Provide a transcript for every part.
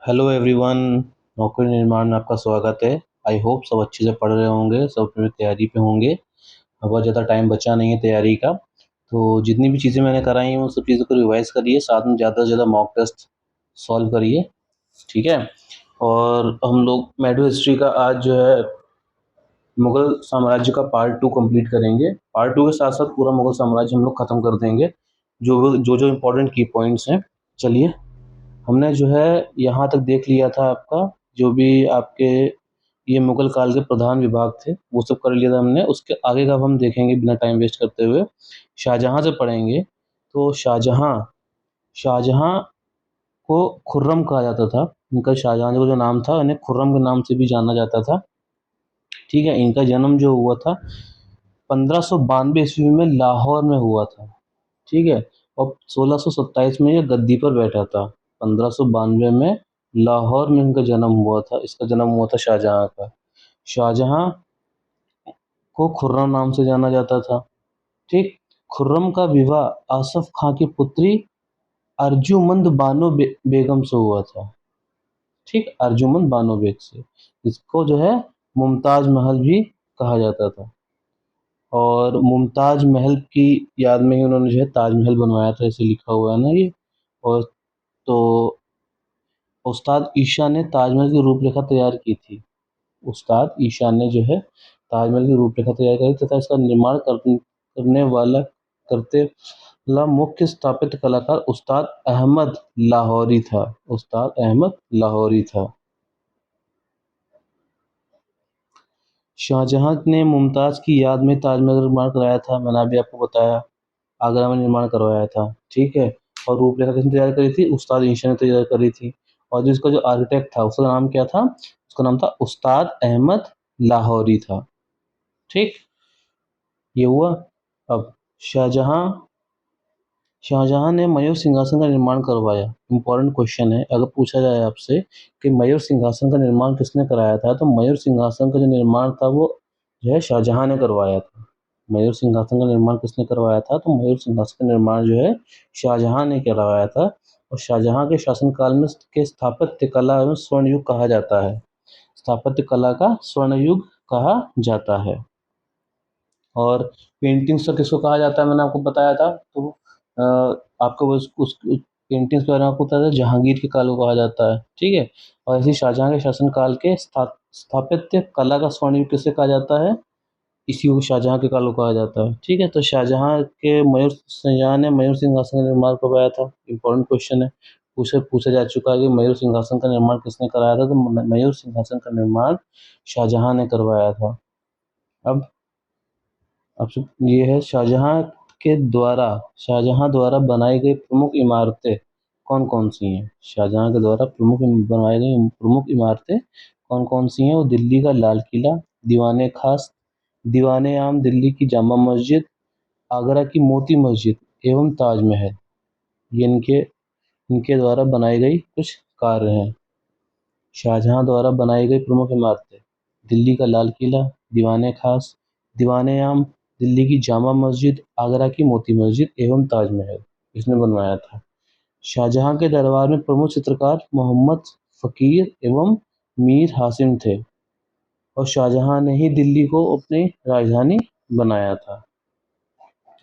Hello everyone. नौकरी निर्माण में आपका स्वागत है। आई होप सब अच्छे से पढ़ रहे होंगे, सब अपनी तैयारी पे होंगे। अब बहुत ज़्यादा टाइम बचा नहीं है तैयारी का, तो जितनी भी चीज़ें मैंने कराई हैं उन सब चीज़ों को रिवाइज करिए, साथ में ज़्यादा से ज़्यादा मॉक टेस्ट सॉल्व करिए। ठीक है। और हम लोग मेडो हिस्ट्री का आज जो है मुगल साम्राज्य का पार्ट 2 कंप्लीट करेंगे। पार्ट 2 के साथ साथ पूरा मुगल साम्राज्य हम लोग ख़त्म कर देंगे, जो इम्पोर्टेंट की पॉइंट्स हैं। चलिए, हमने जो है यहाँ तक देख लिया था। आपका जो भी आपके ये मुगल काल के प्रधान विभाग थे वो सब कर लिया था हमने। उसके आगे का अब हम देखेंगे बिना टाइम वेस्ट करते हुए। शाहजहाँ से पढ़ेंगे। तो शाहजहाँ शाहजहाँ को खुर्रम कहा जाता था। इनका शाहजहाँ का जो नाम था, इन्हें खुर्रम के नाम से भी जाना जाता था। ठीक है। इनका जन्म जो हुआ था 1592 ईस्वी में लाहौर में हुआ था। ठीक है। और 1627 में ये गद्दी पर बैठा था। 1592 में लाहौर में इनका जन्म हुआ था। इसका जन्म हुआ था शाहजहाँ का। शाहजहाँ को खुर्रम नाम से जाना जाता था। ठीक। खुर्रम का विवाह आसफ खां की पुत्री अर्जुमंद बानो बेगम से हुआ था। ठीक, अर्जुमंद बानो बेग से। इसको जो है मुमताज महल भी कहा जाता था। और मुमताज महल की याद में ही उन्होंने जो है ताजमहल बनवाया था, ऐसे लिखा हुआ है ना ये। और तो उस्ताद ईशा ने ताजमहल की रूपरेखा तैयार की थी। उस्ताद ईशा ने जो है ताजमहल की रूपरेखा तैयार करी तथा इसका निर्माण करने वाला करते वाला मुख्य स्थापत्य कलाकार उस्ताद अहमद लाहौरी था। उस्ताद अहमद लाहौरी था। शाहजहां ने मुमताज की याद में ताजमहल का निर्माण कराया था, मैंने अभी आपको बताया। आगरा में निर्माण करवाया था। ठीक है। और रूपरेखा किसने तैयार करी थी? उस्ताद ईशा ने तैयार करी थी। और जो इसका जो आर्किटेक्ट था उसका नाम क्या था? उसका नाम था उस्ताद अहमद लाहौरी था। ठीक, ये हुआ। अब शाहजहां शाहजहां ने मयूर सिंहासन का निर्माण करवाया। इंपॉर्टेंट क्वेश्चन है, अगर पूछा जाए आपसे कि मयूर सिंहासन का निर्माण किसने कराया था, तो मयूर सिंहासन का जो निर्माण था वो जो है शाहजहां ने करवाया था। मयूर सिंहासन का निर्माण किसने करवाया था? तो मयूर सिंहासन का निर्माण जो है शाहजहां ने करवाया था। और शाहजहां के शासनकाल में के स्थापत्य कला एवं स्वर्ण युग कहा जाता है। स्थापत्य कला का स्वर्ण युग कहा जाता है। और पेंटिंग्स का किसको कहा जाता है, मैंने आपको बताया था। तो अ, आपको उस पेंटिंग्स के बारे में आपको पता था, जहांगीर के काल को कहा जाता है। ठीक है। और ऐसे शाहजहां के शासनकाल के स्थापत्य कला का स्वर्ण युग किसे कहा जाता है? इसी को शाहजहां के काल को कहा जाता है। ठीक है। तो शाहजहां ने मयूर सिंहासन का निर्माण करवाया था। इंपॉर्टेंट क्वेश्चन है, उसे पूछा जा चुका है कि मयूर सिंहासन का निर्माण किसने कराया था, तो मयूर सिंहासन का निर्माण शाहजहां ने करवाया था। अब आपसे ये है, शाहजहां द्वारा बनाई गई प्रमुख इमारतें कौन कौन सी हैं? शाहजहां के द्वारा बनाई गई प्रमुख इमारतें कौन कौन सी हैं? वो दिल्ली का लाल किला, दीवाने खास, दीवाने आम दिल्ली की जामा मस्जिद, आगरा की मोती मस्जिद एवं ताजमहल। ये इनके इनके द्वारा बनाई गई कुछ कार्य हैं। शाहजहां द्वारा बनाई गई प्रमुख इमारतें: दिल्ली का लाल किला, दीवाने खास, दीवाने आम, दिल्ली की जामा मस्जिद, आगरा की मोती मस्जिद एवं ताजमहल। इसने बनवाया था। शाहजहां के दरबार में प्रमुख चित्रकार मोहम्मद फकीर एवं मीर हासिम थे। और शाहजहां ने ही दिल्ली को अपनी राजधानी बनाया था।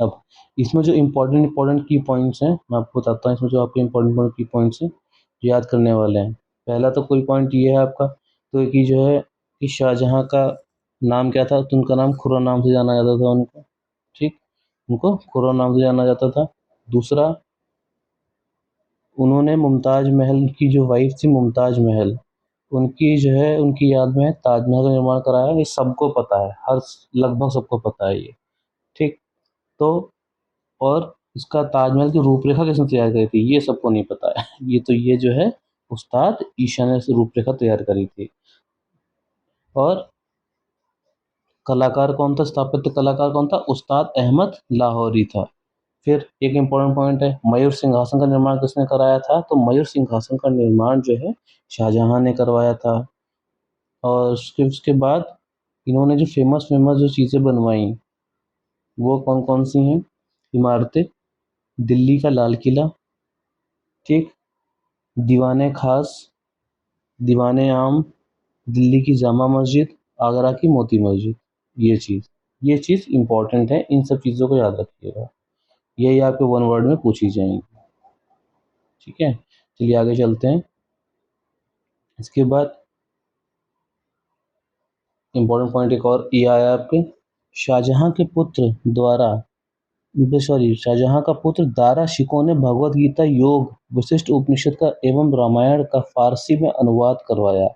अब इसमें जो इम्पोर्टेंट इम्पोर्टेंट की पॉइंट्स हैं मैं आपको बताता हूँ। इसमें जो आपके इम्पोर्टेंट की पॉइंट्स हैं जो याद करने वाले हैं। पहला तो कोई पॉइंट ये है आपका, तो कि जो है कि शाहजहां का नाम क्या था? तो उनका नाम खुर्रम नाम से जाना जाता था उनको। ठीक, उनको खुर्रम नाम से जाना जाता था। दूसरा, उन्होंने मुमताज महल की जो वाइफ थी मुमताज महल, उनकी जो है उनकी याद में ताजमहल का निर्माण कराया। ये सबको पता है, हर लगभग सबको पता है ये। ठीक। तो और इसका ताजमहल की रूपरेखा किसने तैयार करी थी, ये सबको नहीं पता है। ये जो है उस्ताद ईशा ने रूपरेखा तैयार करी थी। और कलाकार कौन था? स्थापत्य कलाकार कौन था? उस्ताद अहमद लाहौरी था। फिर एक इम्पोर्टेंट पॉइंट है, मयूर सिंहासन का निर्माण किसने कराया था? तो मयूर सिंहासन का निर्माण जो है शाहजहां ने करवाया था। और उसके बाद इन्होंने जो फेमस फेमस जो चीज़ें बनवाई वो कौन कौन सी हैं इमारतें? दिल्ली का लाल किला, ठीक, दीवाने खास, दीवाने आम, दिल्ली की जामा मस्जिद, आगरा की मोती मस्जिद। ये चीज़ इम्पोर्टेंट है, इन सब चीज़ों को याद रखिएगा। यही आपके वन वर्ड में पूछी जाएंगी। ठीक है, चलिए आगे चलते हैं। इसके बाद इम्पोर्टेंट पॉइंट एक और ये आया आपके, शाहजहां के पुत्र द्वारा शाहजहां का पुत्र दारा शिकोह ने भगवत गीता, योग, वशिष्ठ उपनिषद का एवं रामायण का फारसी में अनुवाद करवाया।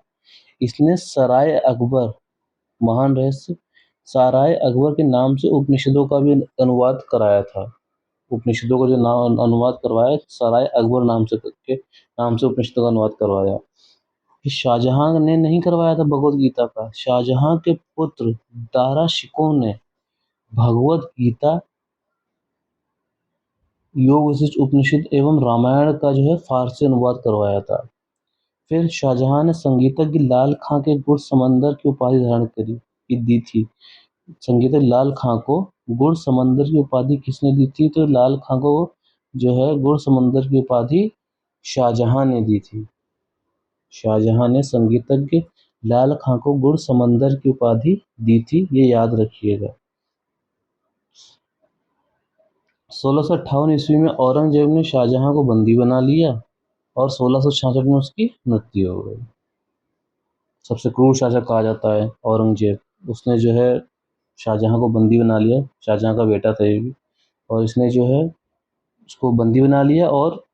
इसने सराय अकबर, महान रहस्य, सराय अकबर के नाम से उपनिषदों का भी अनुवाद कराया था। उपनिषदों का जो नाम अनुवाद करवाया, सराय अकबर नाम से उपनिषदों का अनुवाद करवाया। शाहजहां ने नहीं करवाया था भगवत गीता का, शाहजहां के पुत्र दारा शिकोह ने भगवत गीता, योग वशिष्ठ उपनिषद एवं रामायण का जो है फारसी अनुवाद करवाया था। फिर शाहजहां ने संगीतज्ञ लाल खां के गुड़ समंदर की उपाधि धारण दी थी। संगीतज्ञ लाल खां को गुड़ समंदर की उपाधि किसने दी थी? तो लाल खां को जो है गुड़ समंदर की उपाधि शाहजहां ने दी थी। शाहजहां ने संगीतज्ञ लाल खां को गुड़ समंदर की उपाधि दी थी, ये याद रखिएगा। 1658 ईस्वी में औरंगजेब ने शाहजहां को बंदी बना लिया और 1666 में उसकी मृत्यु हो गई। सबसे क्रूर शासक कहा जाता है औरंगजेब। उसने जो है शाहजहां को बंदी बना लिया, शाहजहां का बेटा था ये भी, और इसने जो है उसको बंदी बना लिया और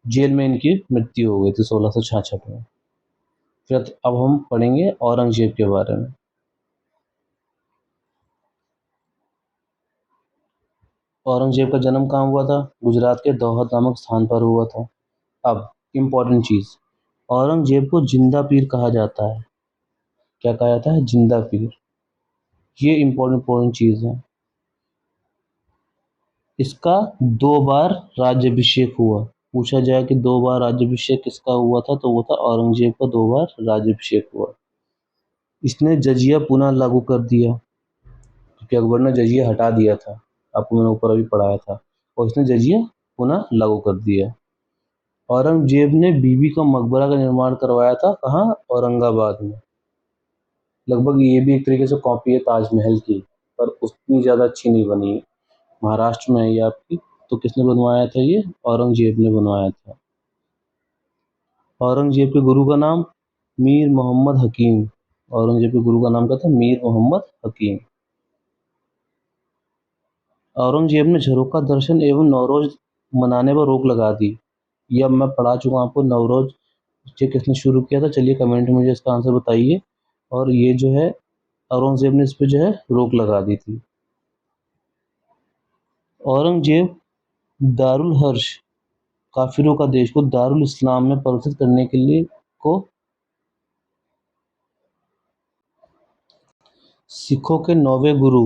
जेल में इनकी मृत्यु हो गई थी 1666 में। फिर अब हम पढ़ेंगे औरंगजेब के बारे में। औरंगजेब का जन्म कहाँ हुआ था? गुजरात के दोहद नामक स्थान पर हुआ था। अब इम्पोर्टेंट चीज़, औरंगजेब को जिंदा पीर कहा जाता है। क्या कहा जाता है? जिंदा पीर। ये इम्पोर्टेंट चीज़ है। इसका 2 बार राज्याभिषेक हुआ। पूछा जाए कि 2 बार राज्याभिषेक किसका हुआ था, तो वो था औरंगजेब का 2 बार राज्याभिषेक हुआ। इसने जजिया पुनः लागू कर दिया, क्योंकि अकबर ने जजिया हटा दिया था, आपको मैंने ऊपर अभी पढ़ाया था, और इसने जजिया पुनः लागू कर दिया। औरंगजेब ने बीबी का मकबरा का निर्माण करवाया था, कहाँ? औरंगाबाद में। लगभग ये भी एक तरीके से कॉपी है ताजमहल की, पर उतनी ज़्यादा अच्छी नहीं बनी है। महाराष्ट्र में है ये आपकी। तो किसने बनवाया था ये? औरंगजेब ने बनवाया था। औरंगजेब के गुरु का नाम मीर मोहम्मद हकीम। औरंगजेब के गुरु का नाम क्या था? मीर मोहम्मद हकीम। औरंगजेब ने झरोखा दर्शन एवं नवरोज मनाने पर रोक लगा दी। ये अब मैं पढ़ा चुका हूँ आपको। नवरोज ये किसने शुरू किया था? चलिए कमेंट में मुझे इसका आंसर बताइए। और ये जो है औरंगजेब ने इस पे जो है रोक लगा दी थी। औरंगजेब दारुल हर्ष, काफिरों का देश को दारुल इस्लाम में परिवर्तित करने के लिए को सिखों के नौवें गुरु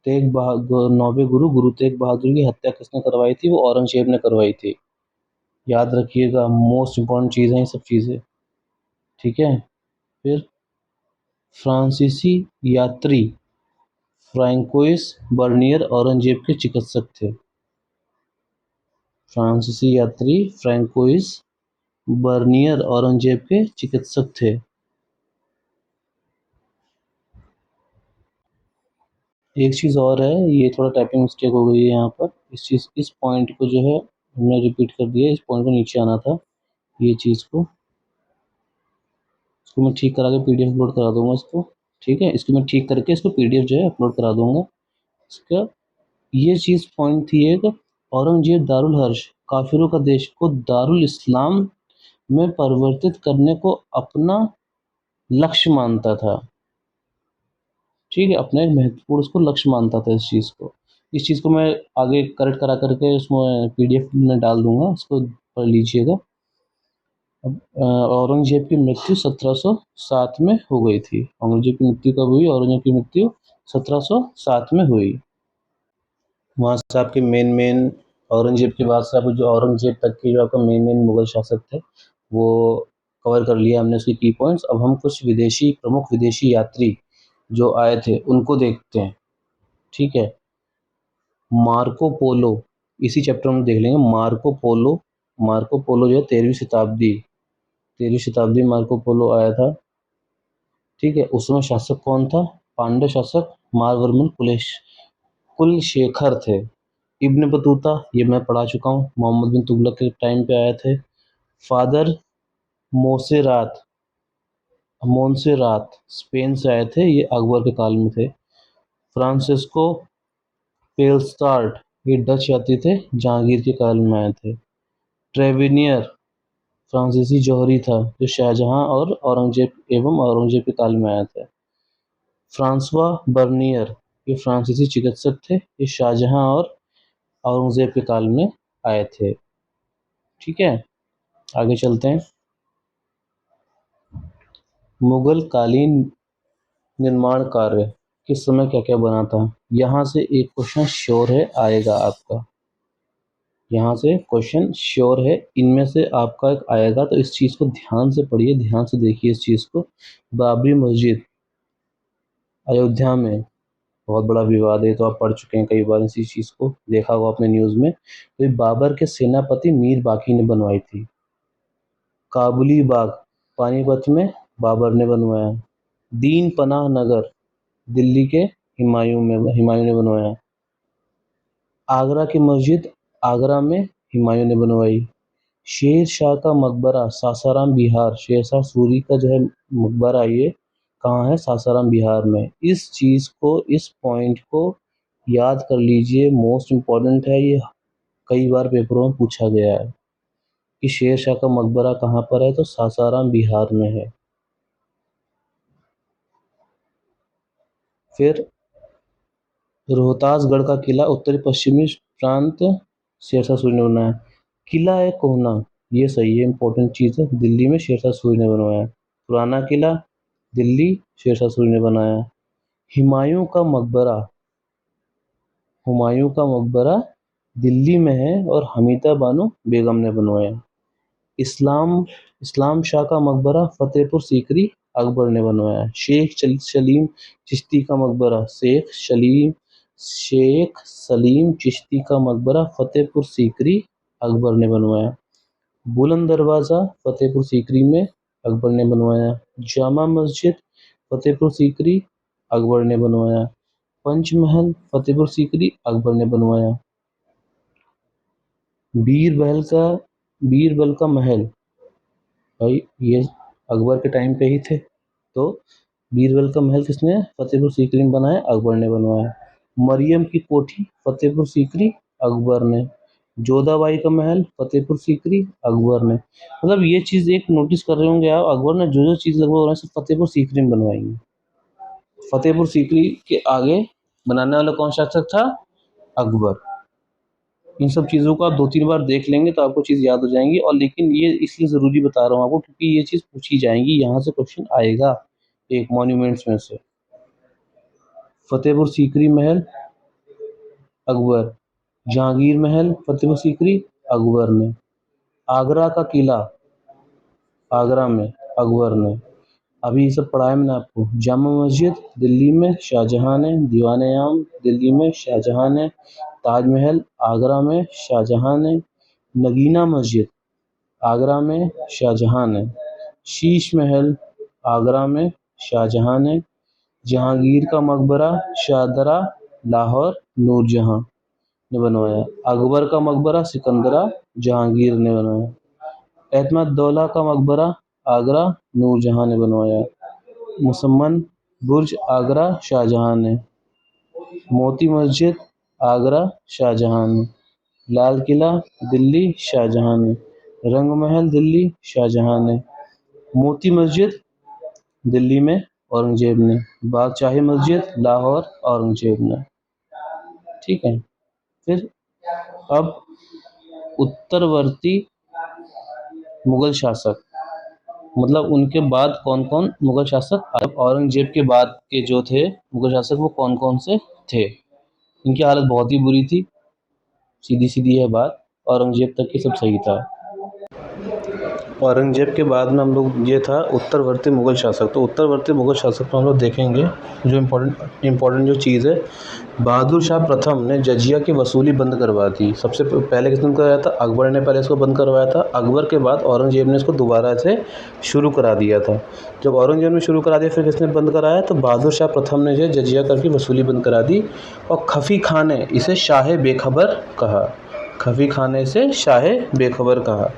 गुरु तेग बहादुर की हत्या किसने करवाई थी? वो औरंगजेब ने करवाई थी। याद रखिएगा, मोस्ट इम्पोर्टेंट चीज़ है ये सब चीज़ें। ठीक है। फिर फ्रांसीसी यात्री फ्रैंकोइस बर्नियर औरंगजेब के चिकित्सक थे। फ्रांसीसी यात्री फ्रैंकोइस बर्नियर औरंगजेब के चिकित्सक थे। एक चीज़ और है, ये थोड़ा टाइपिंग मिस्टेक हो गई है यहाँ पर। इस पॉइंट को जो है हमने रिपीट कर दिया, इस पॉइंट को नीचे आना था। ये चीज़ को इसको मैं ठीक करा के पीडीएफ अपलोड करा दूंगा इसको। ठीक है, इसको मैं ठीक करके इसको पीडीएफ जो है अपलोड करा दूंगा इसका। ये चीज़ पॉइंट थी एक, औरंगजेब दारुल हर्ष, काफिरों का देश को दारुल इस्लाम में परिवर्तित करने को अपना लक्ष्य मानता था। ठीक है, अपना एक महत्वपूर्ण उसको लक्ष्य मानता था इस चीज़ को। इस चीज़ को मैं आगे करेक्ट करा करके उसमें पीडीएफ में डाल दूंगा, इसको पढ़ लीजिएगा। अब औरंगजेब की मृत्यु 1707 में हो गई थी। औरंगजेब की मृत्यु कब हुई? औरंगजेब की मृत्यु 1707 में हुई। वहाँ से आपके मेन औरंगजेब के बाद से आपको जो औरंगजेब तक के जो आपका मेन मुगल शासक थे वो कवर कर लिया हमने उसके की पॉइंट्स। अब हम कुछ प्रमुख विदेशी यात्री जो आए थे उनको देखते हैं। ठीक है, मार्को पोलो, इसी चैप्टर में देख लेंगे। मार्को पोलो जो है 13वीं शताब्दी 13वीं शताब्दी मार्को पोलो आया था। ठीक है, उस समय शासक कौन था? पांड्य शासक मारवर्मन कुलशेखर थे। इब्न बतूता, ये मैं पढ़ा चुका हूँ, मोहम्मद बिन तुगलक के टाइम पे आए थे। फादर मोसेरात मोन्सेरात स्पेन से आए थे, ये अकबर के काल में थे। फ्रांसिस्को पेलस्टार्ट, ये डच यात्री थे, जहांगीर के काल में आए थे। ट्रेवेनियर फ्रांसीसी जौहरी था, जो शाहजहां और औरंगजेब के काल में आया था। फ्रांसवा बर्नियर, ये फ्रांसीसी चिकित्सक थे, ये शाहजहां और औरंगजेब के काल में आए थे। ठीक है, आगे चलते हैं। मुगल कालीन निर्माण कार्य किस समय क्या क्या बना था? यहाँ से एक क्वेश्चन श्योर है आएगा आपका, यहाँ से क्वेश्चन श्योर है, इनमें से आपका एक आएगा, तो इस चीज़ को ध्यान से पढ़िए, ध्यान से देखिए इस चीज़ को। बाबरी मस्जिद अयोध्या में बहुत बड़ा विवाद है, तो आप पढ़ चुके हैं कई बार, इसी चीज़ को देखा होगा आपने न्यूज़ में। तो ये बाबर के सेनापति मीर बाकी ने बनवाई थी। काबुली बाग पानीपत में बाबर ने बनवाया। दीन पनाह नगर दिल्ली के हुमायूं ने बनवाया। आगरा की मस्जिद आगरा में हुमायूं ने बनवाई। शेर शाह का मकबरा सासाराम बिहार, शेरशाह सूरी का जो है मकबरा, ये कहाँ है? सासाराम बिहार में। इस चीज़ को, इस पॉइंट को याद कर लीजिए, मोस्ट इम्पॉर्टेंट है ये, कई बार पेपरों में पूछा गया है कि शेर शाह का मकबरा कहाँ पर है, तो सासाराम बिहार में है। फिर रोहतासगढ़ का किला उत्तरी पश्चिमी प्रांत शेरशाह सूरी ने बनाया। किला है कोहना, ये सही है, इंपॉर्टेंट चीज़ है, दिल्ली में शेरशाह सूरी ने बनवाया। पुराना किला दिल्ली शेरशाह सूरी ने बनाया। हुमायूं का मकबरा दिल्ली में है और हमीदा बानो बेगम ने बनवाया। इस्लाम शाह का मकबरा फतेहपुर सीकरी अकबर ने बनवाया। सलीम चिश्ती का मकबरा शेख सलीम चिश्ती का मकबरा फतेहपुर सीकरी अकबर ने बनवाया। बुलंद दरवाज़ा फतेहपुर सीकरी में अकबर ने बनवाया। जामा मस्जिद फतेहपुर सीकरी अकबर ने बनवाया। पंचमहल फतेहपुर सीकरी अकबर ने बनवाया। बीरबल का महल, भाई ये अकबर के टाइम पे ही थे, तो बीरबल का महल किसने? फतेहपुर सीकरी में बनाया, अकबर ने बनवाया। मरियम की कोठी फतेहपुर सीकरी अकबर ने। जोधाबाई का महल फतेहपुर सीकरी अकबर ने। मतलब ये चीज़ एक नोटिस कर रहे होंगे आप, अकबर ने जो जो चीज़ लगभग सब फतेहपुर सीकरी में बनवाई है। फतेहपुर सीकरी के आगे बनाने वाला कौन शासक था? अकबर। इन सब चीज़ों को आप 2-3 बार देख लेंगे तो आपको चीज़ याद हो जाएंगी, और लेकिन ये इसलिए ज़रूरी बता रहा हूँ आपको क्योंकि ये चीज़ पूछी जाएंगी, यहाँ से क्वेश्चन आएगा एक मॉन्यूमेंट्स में से। फतेहपुर सीकरी महल अकबर। जहांगीर महल फतेहपुर सीकरी अकबर ने। आगरा का किला आगरा में अकबर ने। अभी ये सब पढ़ाया मैंने आपको। जामा मस्जिद दिल्ली में शाहजहां ने। दीवाने आम दिल्ली में शाहजहां ने। ताजमहल आगरा में शाहजहां ने। नगीना मस्जिद आगरा में शाहजहां ने। शीश महल आगरा में शाहजहां ने। जहांगीर का मकबरा शाहदरा लाहौर नूरजहां ने बनवाया। अकबर का मकबरा सिकंदरा जहांगीर ने बनवाया। एतमाद-दौला का मकबरा आगरा नूरजहां ने बनवाया। मुसम्मन बुर्ज आगरा शाहजहां ने। मोती मस्जिद आगरा शाहजहां ने। लाल किला दिल्ली शाहजहां ने। रंग महल दिल्ली शाहजहां ने। मोती मस्जिद दिल्ली में औरंगजेब ने। बादशाही मस्जिद लाहौर औरंगजेब ने। ठीक है, फिर अब उत्तरवर्ती मुगल शासक, मतलब उनके बाद कौन कौन मुगल शासक आए? औरंगजेब के बाद के जो थे मुगल शासक वो कौन कौन से थे? इनकी हालत बहुत ही बुरी थी, सीधी सीधी है बात, औरंगजेब तक की सब सही था। औरंगज़ेब के बाद में हम लोग ये था उत्तरवर्ती मुग़ल शासक। तो उत्तरवर्ती मुग़ल शासक में हम लोग देखेंगे जो इम्पोर्टेंट जो चीज़ है, बहादुर शाह प्रथम ने जजिया की वसूली बंद करवा दी। सबसे पहले किसने कराया था? अकबर ने पहले इसको बंद करवाया था। अकबर के बाद औरंगज़ेब ने इसको दोबारा से शुरू करा दिया था। जब औरंगज़ेब ने शुरू करा दिया फिर किसने बंद कराया? तो बहादुर शाह प्रथम ने जो जजिया कर की वसूली बंद करा दी और खफ़ी खां ने इसे शाह बेखबर कहा। खफ़ी खां ने इसे शाह बेखबर कहा।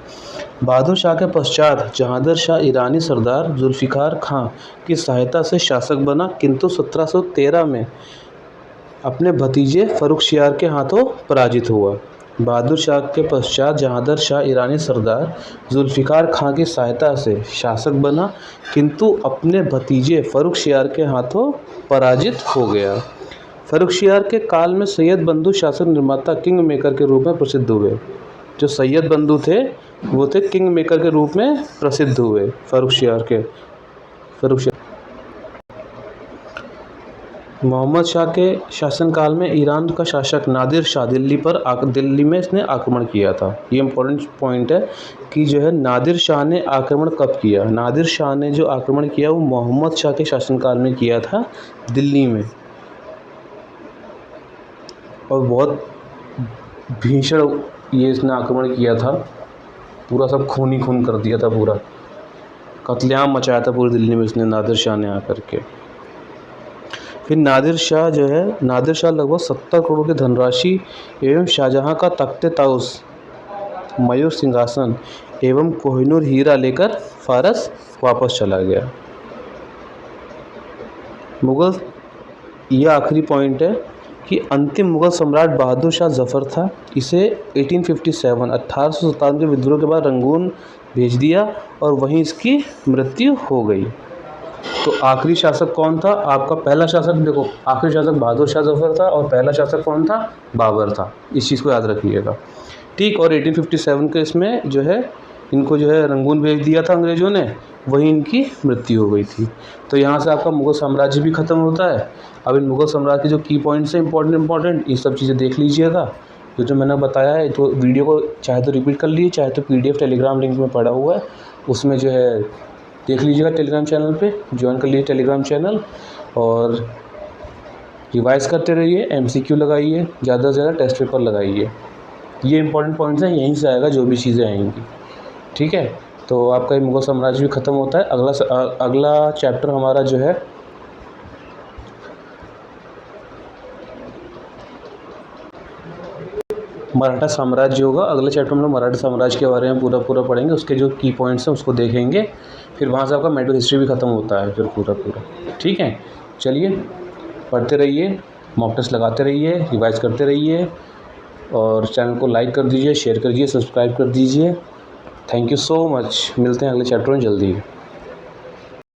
बहादुर शाह के पश्चात जहांगीर शाह ईरानी सरदार जुल्फ़िकार खां की सहायता से शासक बना, किंतु 1713 में अपने भतीजे फ़र्रुखशियार के हाथों पराजित हुआ। बहादुर शाह के पश्चात जहांगीर शाह ईरानी सरदार जुल्फ़िकार खां की सहायता से शासक बना, किंतु अपने भतीजे फ़र्रुखशियार के हाथों पराजित हो गया। फ़र्रुखशियार के काल में सैयद बंधु शासन निर्माता किंग मेकर के रूप में प्रसिद्ध हुए। जो सैयद बंधु थे वो थे किंग मेकर के रूप में प्रसिद्ध हुए। फ़र्रुखशियार मोहम्मद शाह के शासनकाल में ईरान का शासक नादिर शाह दिल्ली में इसने आक्रमण किया था। ये इम्पोर्टेंट पॉइंट है कि जो है नादिर शाह ने आक्रमण कब किया? नादिर शाह ने जो आक्रमण किया वो मोहम्मद शाह के शासनकाल में किया था दिल्ली में, और बहुत भीषण ये इसने आक्रमण किया था। पूरा सब खून ही खून कर दिया था, पूरा कत्लेआम मचाया था पूरी दिल्ली में इसने, नादिर शाह ने आकर के। फिर नादिर शाह लगभग 70 करोड़ की धनराशि एवं शाहजहां का तख्ते ताउस, मयूर सिंहासन एवं कोहिनूर हीरा लेकर फारस वापस चला गया। मुग़ल, यह आखिरी पॉइंट है कि अंतिम मुग़ल सम्राट बहादुर शाह ज़फ़र था। इसे 1857 के विद्रोह के बाद रंगून भेज दिया और वहीं इसकी मृत्यु हो गई। तो आखिरी शासक कौन था? आपका पहला शासक, देखो आखिरी शासक बहादुर शाह ज़फ़र था और पहला शासक कौन था? बाबर था। इस चीज़ को याद रखिएगा, ठीक। और 1857 के इसमें जो है इनको जो है रंगून भेज दिया था अंग्रेज़ों ने, वहीं इनकी मृत्यु हो गई थी। तो यहाँ से आपका मुग़ल साम्राज्य भी ख़त्म होता है। अब इन मुग़ल साम्राज्य के जो की पॉइंट्स हैं इंपॉर्टेंट, ये सब चीज़ें देख लीजिएगा जो मैंने बताया है। तो वीडियो को चाहे तो रिपीट कर लीजिए, चाहे तो PDF टेलीग्राम लिंक में पड़ा हुआ है, उसमें जो है देख लीजिएगा। टेलीग्राम चैनल पे ज्वाइन कर लीजिए टेलीग्राम चैनल, और रिवाइज़ करते रहिए, MCQ लगाइए, ज़्यादा से ज़्यादा टेस्ट पेपर लगाइए। ये इंपॉर्टेंट पॉइंट्स हैं, यहीं से आएगा जो भी चीज़ें आएंगी, ठीक है। तो आपका ये मुग़ल साम्राज्य भी ख़त्म होता है। अगला चैप्टर हमारा जो है मराठा साम्राज्य होगा। अगले चैप्टर में हम मराठा साम्राज्य के बारे में पूरा पढ़ेंगे, उसके जो की पॉइंट्स हैं उसको देखेंगे। फिर वहाँ से आपका मेडिकल हिस्ट्री भी ख़त्म होता है फिर पूरा, ठीक है। चलिए पढ़ते रहिए, मॉक टेस्ट लगाते रहिए, रिवाइज़ करते रहिए, और चैनल को लाइक कर दीजिए, शेयर कर दीजिए, सब्सक्राइब कर दीजिए। Thank you so much. मिलते हैं अगले चैप्टर में जल्दी।